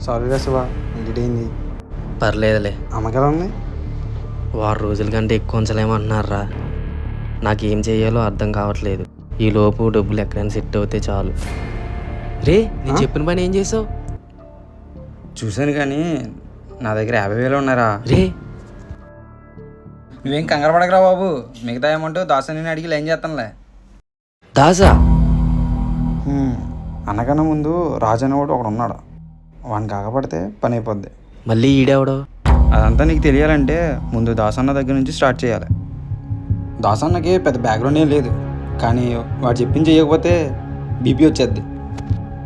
సారీరా శివ, లేట్ అయింది. పర్లేదులే. అమ్మకెలా ఉంది? వారం రోజుల కంటే ఎక్కువ ఉంచలేమంటున్నారా. నాకేం చేయాలో అర్థం కావట్లేదు. ఈ లోపు డబ్బులు ఎక్కడైనా సెట్ అవుతే చాలు. రే, నేను చెప్పిన పని ఏం చేసావు? చూశాను కానీ నా దగ్గర 50,000 ఉన్నారా. రే, నువ్వేం కంగారు పడకరా బాబు, మిగతా అమౌంట్ దాసని అడిగి లైన్ చేస్తానులే. దాసా? అన్నకన్నా ముందు రాజు అనేవాడు ఒకడు ఉన్నాడు, వాడిని కాకపడితే పని అయిపోద్ది. మళ్ళీ ఈడేవడో? అదంతా నీకు తెలియాలంటే ముందు దాసన్న దగ్గర నుంచి స్టార్ట్ చేయాలి. దాసన్నకి పెద్ద బ్యాక్గ్రౌండ్ ఏం లేదు, కానీ వాడు చెప్పింది చేయకపోతే బీపీ వచ్చేద్ది.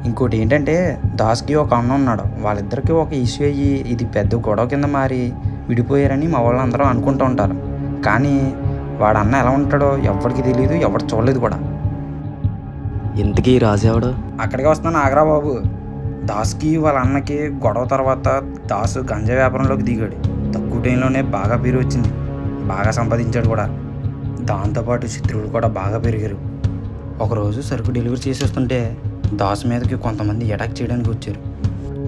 ఇంకోటి ఏంటంటే దాస్కి ఒక అన్న ఉన్నాడు, వాళ్ళిద్దరికి ఒక ఇష్యూ అయ్యి ఇది పెద్ద గొడవ కింద మారి విడిపోయారని మా వాళ్ళు అందరూ అనుకుంటూ ఉంటారు. కానీ వాడు అన్న ఎలా ఉంటాడో ఎవరికి తెలియదు, ఎవరు చూడలేదు కూడా. ఇంతకీ రాజు ఎవడు? అక్కడికి వస్తున్నాను, ఆగరా బాబు. దాస్కి వాళ్ళ అన్నకి గొడవ తర్వాత దాసు గంజా వ్యాపారంలోకి దిగాడు. తక్కువ టైంలోనే బాగా పేరు వచ్చింది, బాగా సంపాదించాడు కూడా. దాంతోపాటు శత్రువులు కూడా బాగా పెరిగారు. ఒకరోజు సరుకు డెలివరీ చేసేస్తుంటే దాసు మీదకి కొంతమంది అటాక్ చేయడానికి వచ్చారు.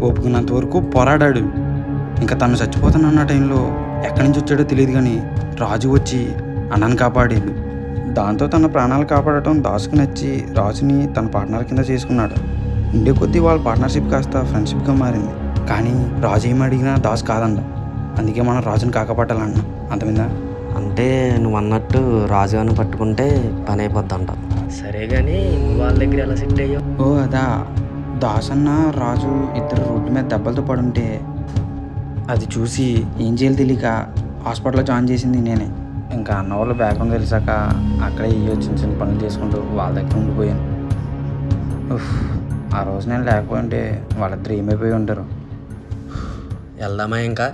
ఒప్పుకున్నంత వరకు పోరాడాడు. ఇంకా తను చచ్చిపోతున్న టైంలో ఎక్కడి నుంచి వచ్చాడో తెలియదు, కానీ రాజు వచ్చి అన్నను కాపాడాడు. దాంతో తన ప్రాణాలు కాపాడటం దాసుకు నచ్చి రాజుని తన పార్ట్నర్ కింద చేసుకున్నాడు. ఉండే కొద్దీ వాళ్ళ పార్ట్నర్షిప్ కాస్త ఫ్రెండ్షిప్గా మారింది. కానీ రాజు ఏమి అడిగినా దాసు కాదండ. అందుకే మనం రాజుని కాకపట్టాలన్న. అంతమిందా? అంటే నువ్వు అన్నట్టు రాజుగారిని పట్టుకుంటే పని అయిపోద్దంట. సరే కానీ వాళ్ళ దగ్గర ఎలా సెట్ అయ్యావు? ఓ అదా, దాసన్న రాజు ఇద్దరు రోడ్డు మీద దెబ్బలతో పడుంటే అది చూసి ఏం చేయాలి తెలియక హాస్పిటల్లో జాయిన్ చేసింది నేనే. ఇంకా అన్న వాళ్ళ బ్యాక్గ్రౌండ్ తెలిసాక అక్కడే ఇయ్యో చిన్న చిన్న పనులు చేసుకుంటూ వాళ్ళ దగ్గర ఉండిపోయాను. ఆ రోజు నేను లేకపోయింటే వాళ్ళిద్దరు ఏమైపోయి ఉంటారు. వెళ్దామా ఇంకా?